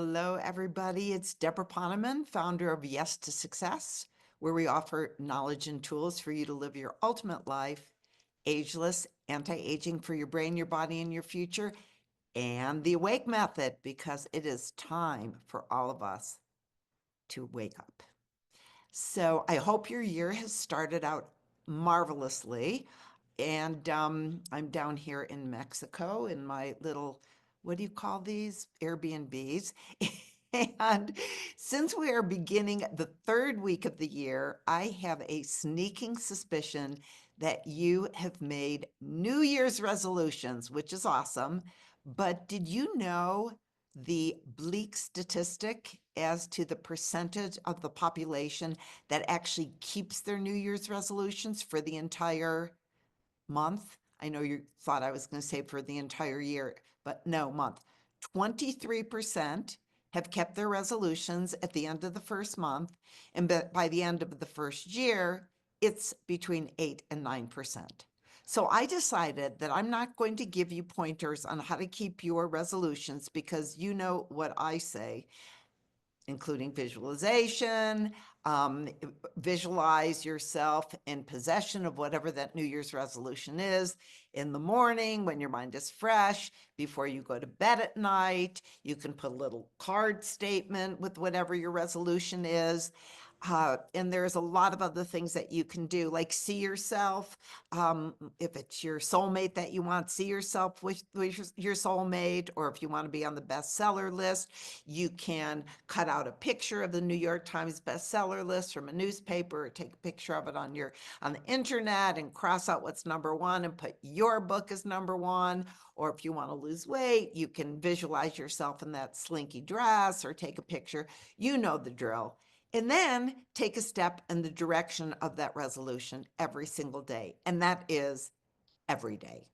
Hello, everybody. It's Debra Poman, founder of Yes to Success, where we offer knowledge and tools for you to live your ultimate life, ageless, anti-aging for your brain, your body, and your future, and the Awake Method, because it is time for all of us to wake up. So I hope your year has started out marvelously. And I'm down here in Mexico in my little, what do you call these? Airbnbs. And since we are beginning the third week of the year, I have a sneaking suspicion that you have made New Year's resolutions, which is awesome. But did you know the bleak statistic as to the percentage of the population that actually keeps their New Year's resolutions for the entire month? I know you thought I was going to say for the entire year, but no, month. 23% have kept their resolutions at the end of the first month, and by the end of the first year, it's between 8 and 9%. So I decided that I'm not going to give you pointers on how to keep your resolutions because you know what I say, including visualization. Visualize yourself in possession of whatever that New Year's resolution is in the morning when your mind is fresh, before you go to bed at night. You can put a little card statement with whatever your resolution is. And there's a lot of other things that you can do, like see yourself. If it's your soulmate that you want, see yourself with your soulmate, or if you want to be on the bestseller list, you can cut out a picture of the New York Times bestseller list from a newspaper, or take a picture of it on the internet and cross out what's number one and put your book as number one. Or if you want to lose weight, you can visualize yourself in that slinky dress or take a picture. You know the drill. And then take a step in the direction of that resolution every single day. And that is every day.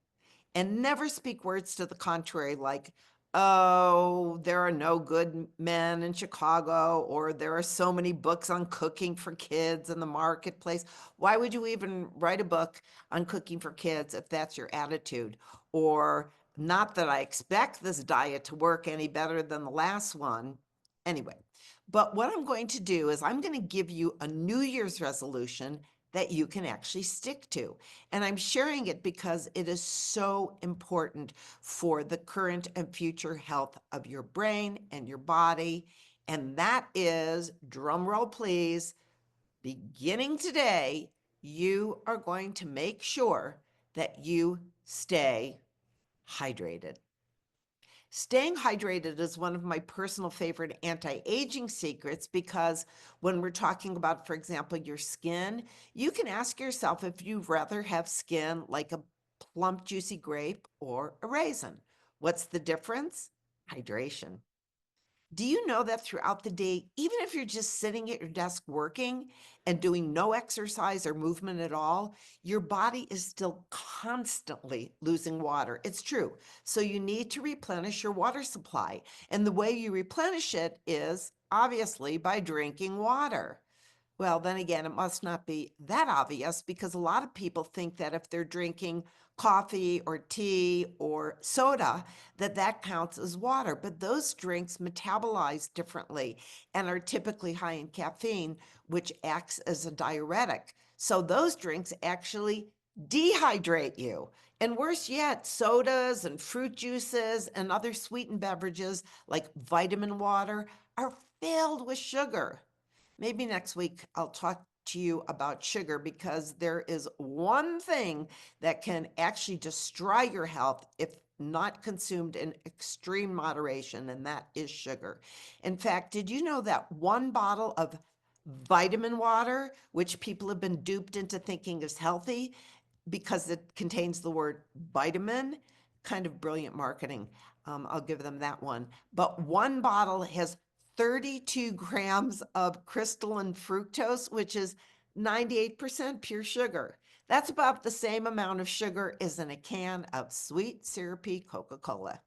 And never speak words to the contrary, like, oh, there are no good men in Chicago, or there are so many books on cooking for kids in the marketplace. Why would you even write a book on cooking for kids if that's your attitude? Or, not that I expect this diet to work any better than the last one. Anyway, but what I'm going to do is I'm going to give you a New Year's resolution that you can actually stick to. And I'm sharing it because it is so important for the current and future health of your brain and your body. And that is, drum roll please, beginning today, you are going to make sure that you stay hydrated. Staying hydrated is one of my personal favorite anti-aging secrets because when we're talking about, for example, your skin, you can ask yourself if you'd rather have skin like a plump, juicy grape or a raisin. What's the difference? Hydration. Do you know that throughout the day, even if you're just sitting at your desk working and doing no exercise or movement at all, your body is still constantly losing water? It's true. So you need to replenish your water supply. And the way you replenish it is obviously by drinking water. Well, then again, it must not be that obvious because a lot of people think that if they're drinking coffee or tea or soda, that counts as water. But those drinks metabolize differently and are typically high in caffeine, which acts as a diuretic. So those drinks actually dehydrate you. And worse yet, sodas and fruit juices and other sweetened beverages like vitamin water are filled with sugar. Maybe next week I'll talk to you about sugar because there is one thing that can actually destroy your health if not consumed in extreme moderation, and that is sugar. In fact, did you know that one bottle of vitamin water, which people have been duped into thinking is healthy because it contains the word vitamin, kind of brilliant marketing. I'll give them that one. But one bottle has 32 grams of crystalline fructose, which is 98% pure sugar. That's about the same amount of sugar as in a can of sweet, syrupy Coca-Cola.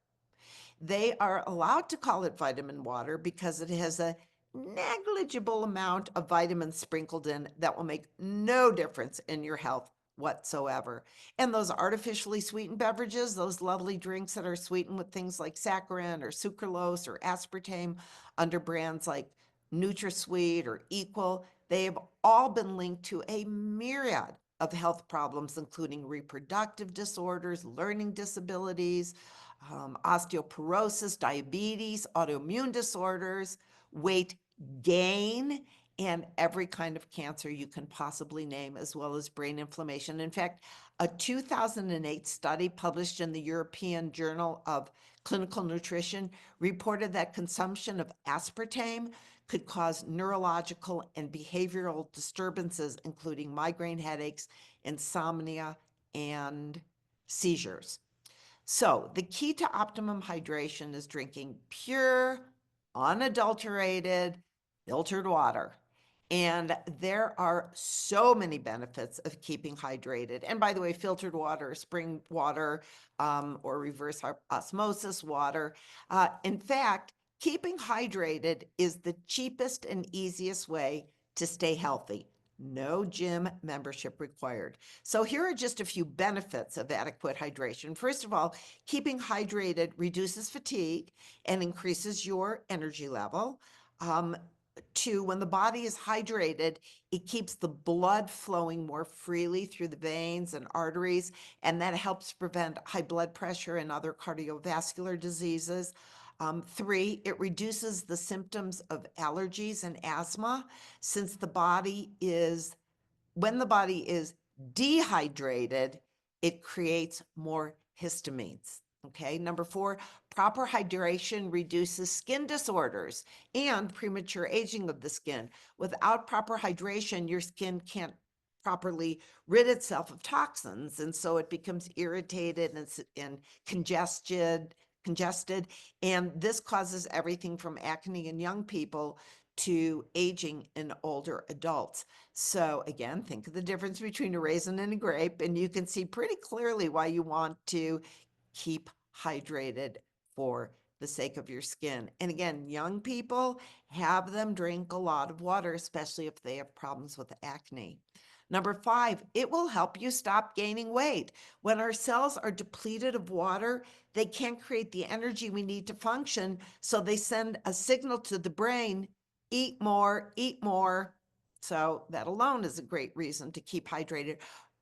They are allowed to call it vitamin water because it has a negligible amount of vitamins sprinkled in that will make no difference in your health whatsoever. And those artificially sweetened beverages, those lovely drinks that are sweetened with things like saccharin or sucralose or aspartame under brands like NutraSweet or Equal, they have all been linked to a myriad of health problems, including reproductive disorders, learning disabilities, osteoporosis, diabetes, autoimmune disorders, weight gain, and every kind of cancer you can possibly name, as well as brain inflammation. In fact, a 2008 study published in the European Journal of Clinical Nutrition reported that consumption of aspartame could cause neurological and behavioral disturbances, including migraine headaches, insomnia, and seizures. So the key to optimum hydration is drinking pure, unadulterated, filtered water. And there are so many benefits of keeping hydrated. And by the way, filtered water, spring water, or reverse osmosis water. In fact, keeping hydrated is the cheapest and easiest way to stay healthy. No gym membership required. So here are just a few benefits of adequate hydration. First of all, keeping hydrated reduces fatigue and increases your energy level. Two, when the body is hydrated, it keeps the blood flowing more freely through the veins and arteries, and that helps prevent high blood pressure and other cardiovascular diseases. Three, it reduces the symptoms of allergies and asthma, since when the body is dehydrated, it creates more histamines. Okay, number four, proper hydration reduces skin disorders and premature aging of the skin. Without proper hydration, your skin can't properly rid itself of toxins, and so it becomes irritated and congested, and this causes everything from acne in young people to aging in older adults. So again, think of the difference between a raisin and a grape, and you can see pretty clearly why you want to keep hydrated for the sake of your skin. And again, young people, have them drink a lot of water, especially if they have problems with acne. Number five, it will help you stop gaining weight. When our cells are depleted of water, they can't create the energy we need to function. So they send a signal to the brain, eat more, eat more. So that alone is a great reason to keep hydrated.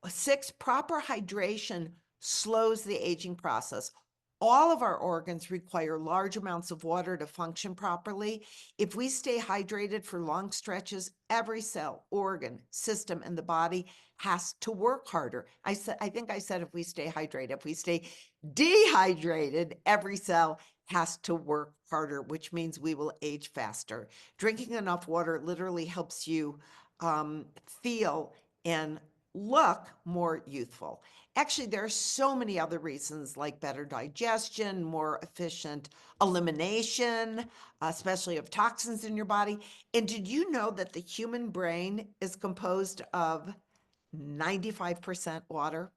Six, proper hydration slows the aging process. All of our organs require large amounts of water to function properly. If we stay hydrated for long stretches, every cell, organ, system in the body has to work harder. I think I said if we stay hydrated. If we stay dehydrated, every cell has to work harder, which means we will age faster. Drinking enough water literally helps you feel and look more youthful. Actually, there are so many other reasons, like better digestion, more efficient elimination, especially of toxins in your body. And did you know that the human brain is composed of 95% water?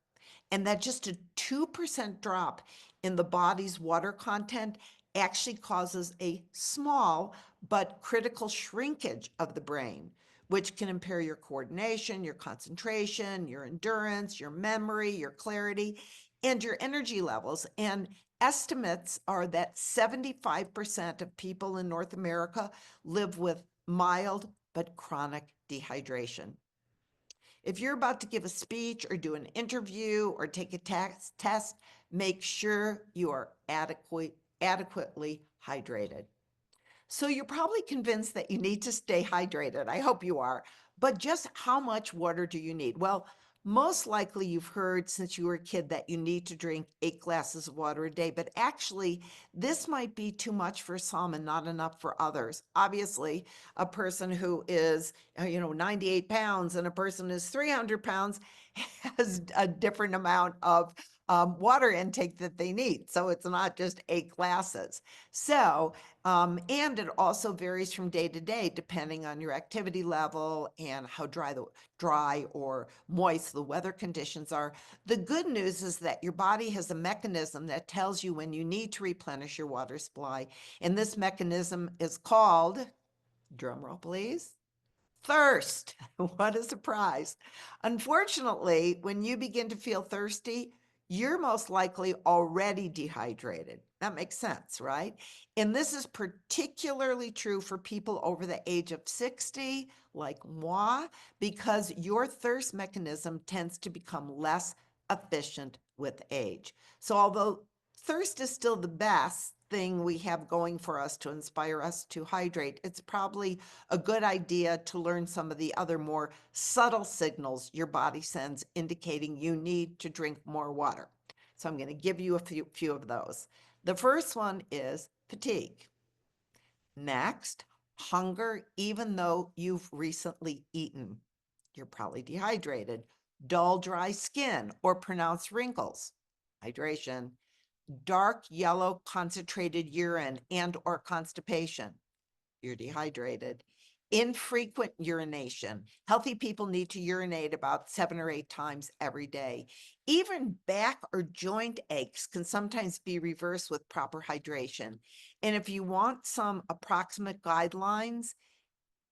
And that just a 2% drop in the body's water content actually causes a small but critical shrinkage of the brain, which can impair your coordination, your concentration, your endurance, your memory, your clarity, and your energy levels. And estimates are that 75% of people in North America live with mild but chronic dehydration. If you're about to give a speech or do an interview or take a test, make sure you are adequately hydrated. So you're probably convinced that you need to stay hydrated. I hope you are. But just how much water do you need? Well, most likely you've heard since you were a kid that you need to drink 8 glasses of water a day, but actually this might be too much for some and not enough for others. Obviously, a person who is, 98 pounds and a person who's 300 pounds has a different amount of water intake that they need. So it's not just 8 glasses. So, and it also varies from day to day, depending on your activity level and how dry or moist the weather conditions are. The good news is that your body has a mechanism that tells you when you need to replenish your water supply. And this mechanism is called, drum roll please, Thirst. What a surprise. Unfortunately, when you begin to feel thirsty, you're most likely already dehydrated. That makes sense, right? And this is particularly true for people over the age of 60, like moi, because your thirst mechanism tends to become less efficient with age. So, although thirst is still the best thing we have going for us to inspire us to hydrate, it's probably a good idea to learn some of the other more subtle signals your body sends indicating you need to drink more water. So I'm going to give you a few of those. The first one is fatigue. Next, hunger, even though you've recently eaten. You're probably dehydrated. Dull, dry skin or pronounced wrinkles. Hydration. Dark yellow concentrated urine and or constipation. You're dehydrated. Infrequent urination. Healthy people need to urinate about 7 or 8 times every day. Even back or joint aches can sometimes be reversed with proper hydration. And if you want some approximate guidelines,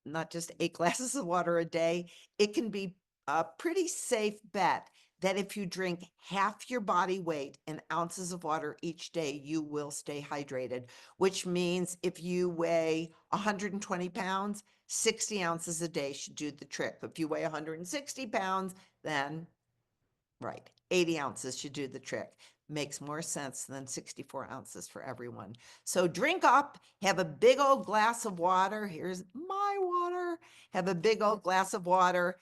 not just 8 glasses of water a day, it can be a pretty safe bet that if you drink half your body weight in ounces of water each day, you will stay hydrated, which means if you weigh 120 pounds, 60 ounces a day should do the trick. If you weigh 160 pounds, then right, 80 ounces should do the trick. Makes more sense than 64 ounces for everyone. So drink up, have a big old glass of water. Here's my water. Have a big old glass of water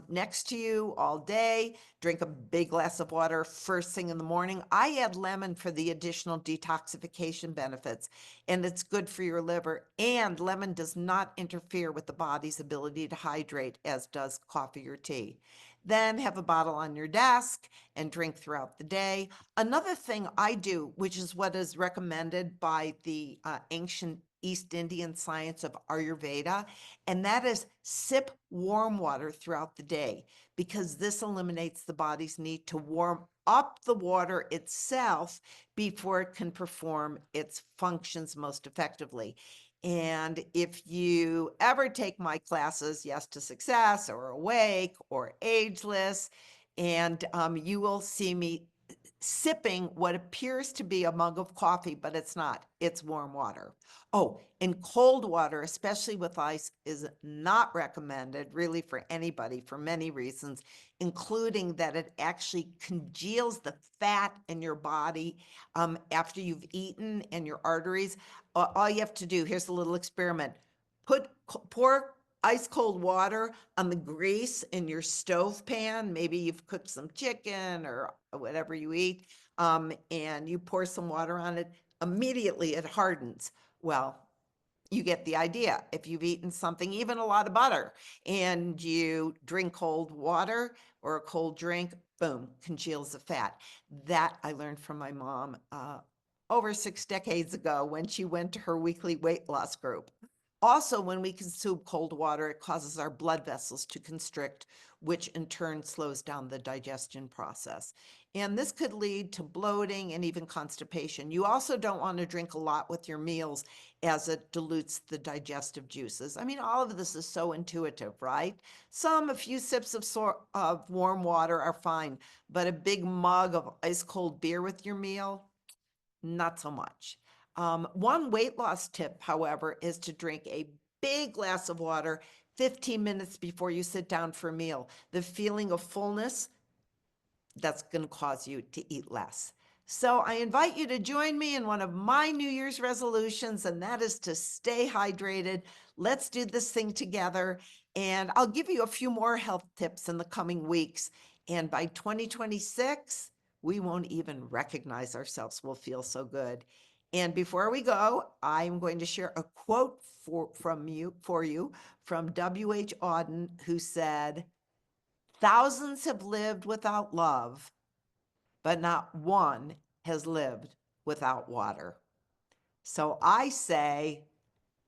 next to you all day. Drink a big glass of water first thing in the morning. I add lemon for the additional detoxification benefits, and it's good for your liver. And lemon does not interfere with the body's ability to hydrate, as does coffee or tea. Then have a bottle on your desk and drink throughout the day. Another thing I do, which is what is recommended by the ancient East Indian science of Ayurveda, and that is sip warm water throughout the day, because this eliminates the body's need to warm up the water itself before it can perform its functions most effectively. And if you ever take my classes, Yes to Success or Awake or Ageless, and you will see me sipping what appears to be a mug of coffee, but it's not. It's warm water. Oh, and cold water, especially with ice, is not recommended really for anybody for many reasons, including that it actually congeals the fat in your body after you've eaten and your arteries. All you have to do, here's a little experiment. Pour ice cold water on the grease in your stove pan. Maybe you've cooked some chicken or whatever you eat, and you pour some water on it. Immediately it hardens. Well, you get the idea. If you've eaten something, even a lot of butter, and you drink cold water or a cold drink, boom, congeals the fat. That I learned from my mom over 6 decades ago when she went to her weekly weight loss group. Also, when we consume cold water, it causes our blood vessels to constrict, which in turn slows down the digestion process. And this could lead to bloating and even constipation. You also don't want to drink a lot with your meals, as it dilutes the digestive juices. I mean, all of this is so intuitive, right? A few sips of warm water are fine, but a big mug of ice cold beer with your meal, not so much. One weight loss tip, however, is to drink a big glass of water 15 minutes before you sit down for a meal. The feeling of fullness, that's going to cause you to eat less. So I invite you to join me in one of my New Year's resolutions, and that is to stay hydrated. Let's do this thing together. And I'll give you a few more health tips in the coming weeks. And by 2026, we won't even recognize ourselves. We'll feel so good. And before we go, I'm going to share a quote for you from W.H. Auden, who said, "Thousands have lived without love, but not one has lived without water." So I say,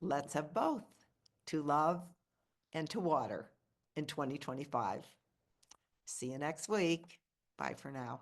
let's have both, to love and to water in 2025. See you next week. Bye for now.